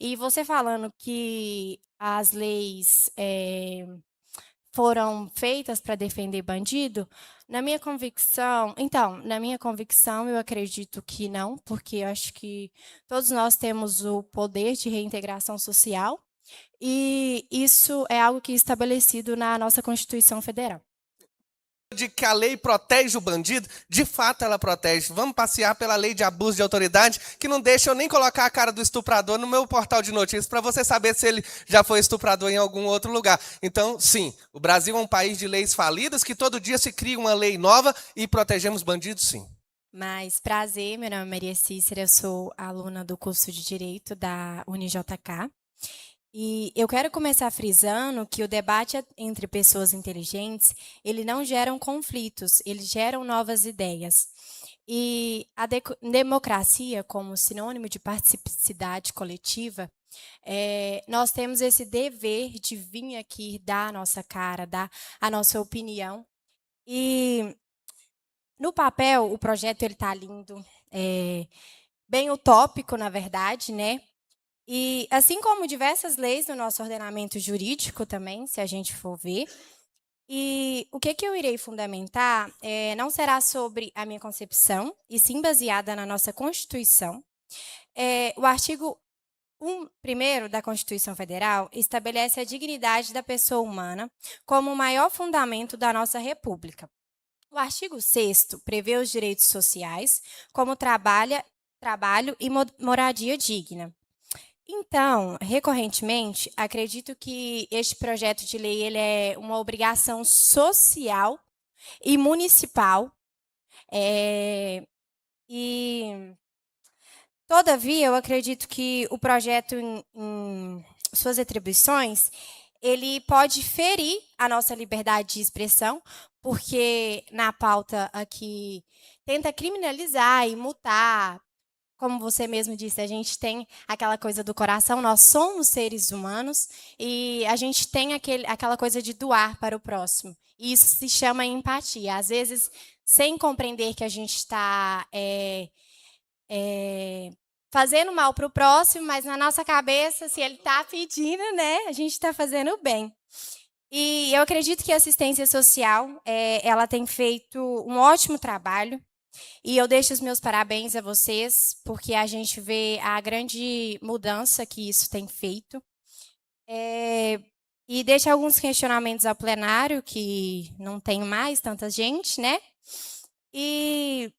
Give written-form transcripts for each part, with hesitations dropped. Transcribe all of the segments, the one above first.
E você falando que as leis foram feitas para defender bandido, na minha convicção, eu acredito que não, porque eu acho que todos nós temos o poder de reintegração social, e isso é algo que é estabelecido na nossa Constituição Federal. De que a lei protege o bandido, de fato ela protege. Vamos passear pela lei de abuso de autoridade, que não deixa eu nem colocar a cara do estuprador no meu portal de notícias, para você saber se ele já foi estuprador em algum outro lugar. Então, sim, o Brasil é um país de leis falidas, que todo dia se cria uma lei nova e protegemos bandidos, sim. Mas prazer, meu nome é Maria Cícera, eu sou aluna do curso de Direito da UniJK. E eu quero começar frisando que o debate entre pessoas inteligentes, ele não geram conflitos, eles geram novas ideias. E a democracia, como sinônimo de participacidade coletiva, nós temos esse dever de vir aqui dar a nossa cara, dar a nossa opinião. E no papel, o projeto ele está lindo, bem utópico, na verdade, né? E assim como diversas leis no nosso ordenamento jurídico também, se a gente for ver. E o que eu irei fundamentar não será sobre a minha concepção, e sim baseada na nossa Constituição. O artigo 1º da Constituição Federal estabelece a dignidade da pessoa humana como o maior fundamento da nossa República. O artigo 6º prevê os direitos sociais, como trabalho e moradia digna. Então, recorrentemente, acredito que este projeto de lei ele é uma obrigação social e municipal. E, todavia, eu acredito que o projeto, em suas atribuições, ele pode ferir a nossa liberdade de expressão, porque na pauta aqui tenta criminalizar e multar. Como você mesmo disse, a gente tem aquela coisa do coração, nós somos seres humanos e a gente tem aquela coisa de doar para o próximo. E isso se chama empatia. Às vezes, sem compreender que a gente está fazendo mal para o próximo, mas na nossa cabeça, se ele está pedindo, né, a gente está fazendo bem. E eu acredito que a assistência social, ela tem feito um ótimo trabalho. E eu deixo os meus parabéns a vocês, porque a gente vê a grande mudança que isso tem feito. E deixo alguns questionamentos ao plenário, que não tem mais tanta gente, né? E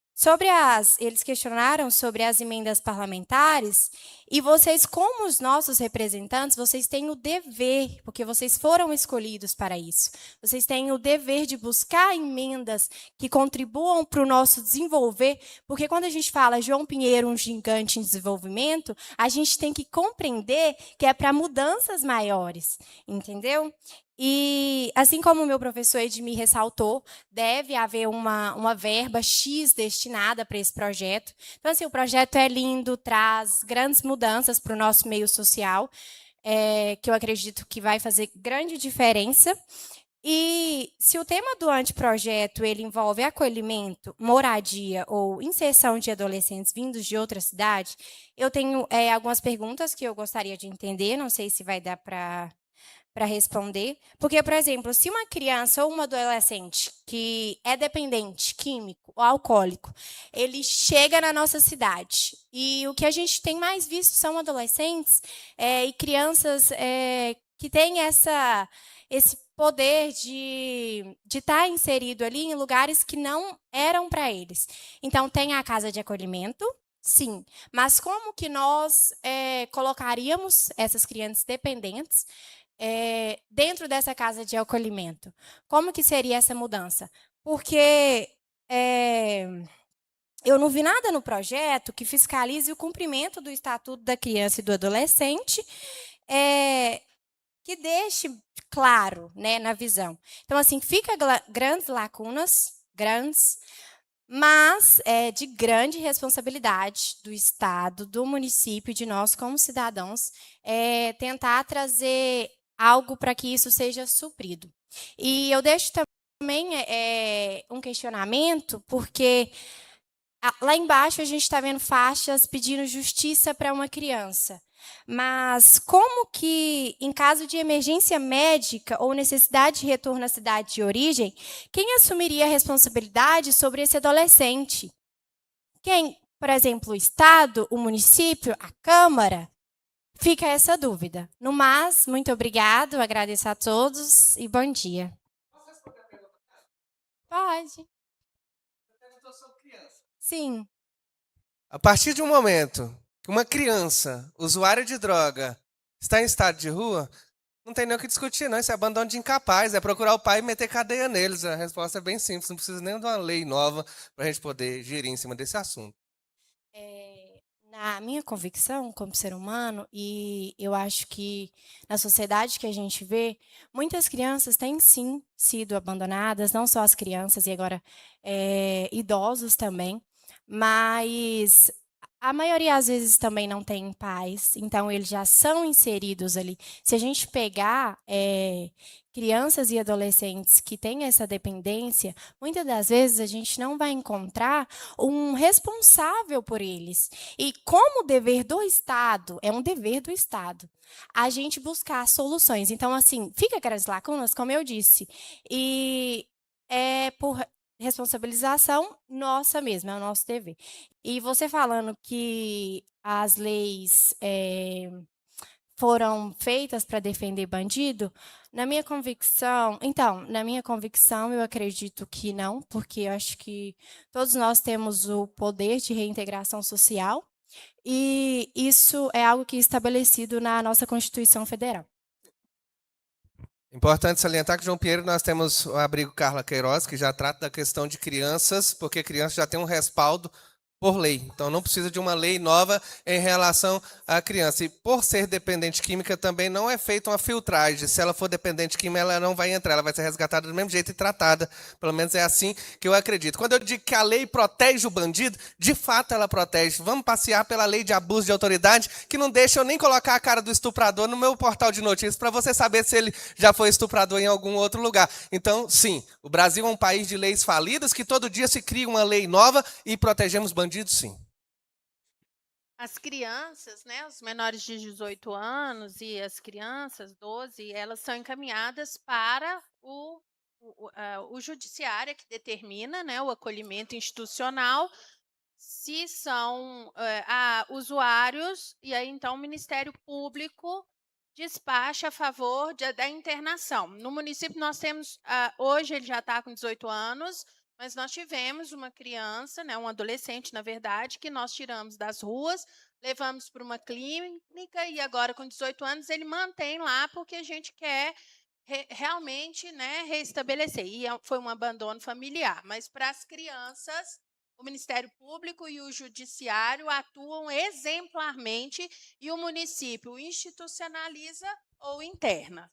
eles questionaram sobre as emendas parlamentares, e vocês, como os nossos representantes, vocês têm o dever, porque vocês foram escolhidos para isso, vocês têm o dever de buscar emendas que contribuam para o nosso desenvolver, porque quando a gente fala João Pinheiro, um gigante em desenvolvimento, a gente tem que compreender que é para mudanças maiores, entendeu? E, assim como o meu professor Edmir ressaltou, deve haver uma verba X destinada para esse projeto. Então, assim, o projeto é lindo, traz grandes mudanças para o nosso meio social, que eu acredito que vai fazer grande diferença. E se o tema do anteprojeto ele envolve acolhimento, moradia ou inserção de adolescentes vindos de outra cidade, eu tenho algumas perguntas que eu gostaria de entender, não sei se vai dar para responder. Porque, por exemplo, se uma criança ou um adolescente que é dependente, químico ou alcoólico, ele chega na nossa cidade, e o que a gente tem mais visto são adolescentes e crianças que têm esse poder de estar inserido ali em lugares que não eram para eles. Então, tem a casa de acolhimento, sim, mas como que nós colocaríamos essas crianças dependentes dentro dessa casa de acolhimento? Como que seria essa mudança? Porque eu não vi nada no projeto que fiscalize o cumprimento do Estatuto da Criança e do Adolescente, que deixe claro, né, na visão. Então, assim, fica grandes lacunas, mas é de grande responsabilidade do Estado, do município, de nós como cidadãos, tentar trazer algo para que isso seja suprido. E eu deixo também um questionamento, porque lá embaixo a gente está vendo faixas pedindo justiça para uma criança. Mas como que, em caso de emergência médica ou necessidade de retorno à cidade de origem, quem assumiria a responsabilidade sobre esse adolescente? Quem? Por exemplo, o Estado, o município, a Câmara? Fica essa dúvida. No mais, muito obrigado, agradeço a todos e bom dia. Pode. Sim. A partir de um momento que uma criança usuária de droga está em estado de rua, não tem nem o que discutir, não. Isso é abandono de incapaz, é procurar o pai e meter cadeia neles. A resposta é bem simples, não precisa nem de uma lei nova para a gente poder gerir em cima desse assunto. Na minha convicção como ser humano, e eu acho que na sociedade que a gente vê, muitas crianças têm sim sido abandonadas, não só as crianças, e agora idosos também, mas a maioria às vezes também não tem pais, então eles já são inseridos ali. Se a gente pegar crianças e adolescentes que têm essa dependência, muitas das vezes a gente não vai encontrar um responsável por eles. E como dever do Estado, é um dever do Estado, a gente buscar soluções. Então, assim, fica aquelas lacunas, como eu disse, e é por responsabilização nossa mesmo, é o nosso dever. E você falando que as leis foram feitas para defender bandido, na minha convicção, eu acredito que não, porque eu acho que todos nós temos o poder de reintegração social, e isso é algo que é estabelecido na nossa Constituição Federal. Importante salientar que, João Pinheiro, nós temos o abrigo Carla Queiroz, que já trata da questão de crianças, porque criança já tem um respaldo por lei. Então, não precisa de uma lei nova em relação à criança. E, por ser dependente química, também não é feita uma filtragem. Se ela for dependente química, ela não vai entrar. Ela vai ser resgatada do mesmo jeito e tratada. Pelo menos é assim que eu acredito. Quando eu digo que a lei protege o bandido, de fato ela protege. Vamos passear pela lei de abuso de autoridade, que não deixa eu nem colocar a cara do estuprador no meu portal de notícias para você saber se ele já foi estuprador em algum outro lugar. Então, sim, o Brasil é um país de leis falidas, que todo dia se cria uma lei nova e protegemos bandidos. Sim. As crianças, né, os menores de 18 anos e as crianças, 12, elas são encaminhadas para o judiciário, que determina, né, o acolhimento institucional, se são usuários, e aí então o Ministério Público despacha a favor da internação. No município nós temos, hoje ele já está com 18 anos, mas nós tivemos uma criança, né, um adolescente, na verdade, que nós tiramos das ruas, levamos para uma clínica e agora com 18 anos ele mantém lá porque a gente quer realmente, né, restabelecer. E foi um abandono familiar, mas para as crianças o Ministério Público e o Judiciário atuam exemplarmente e o município institucionaliza ou interna.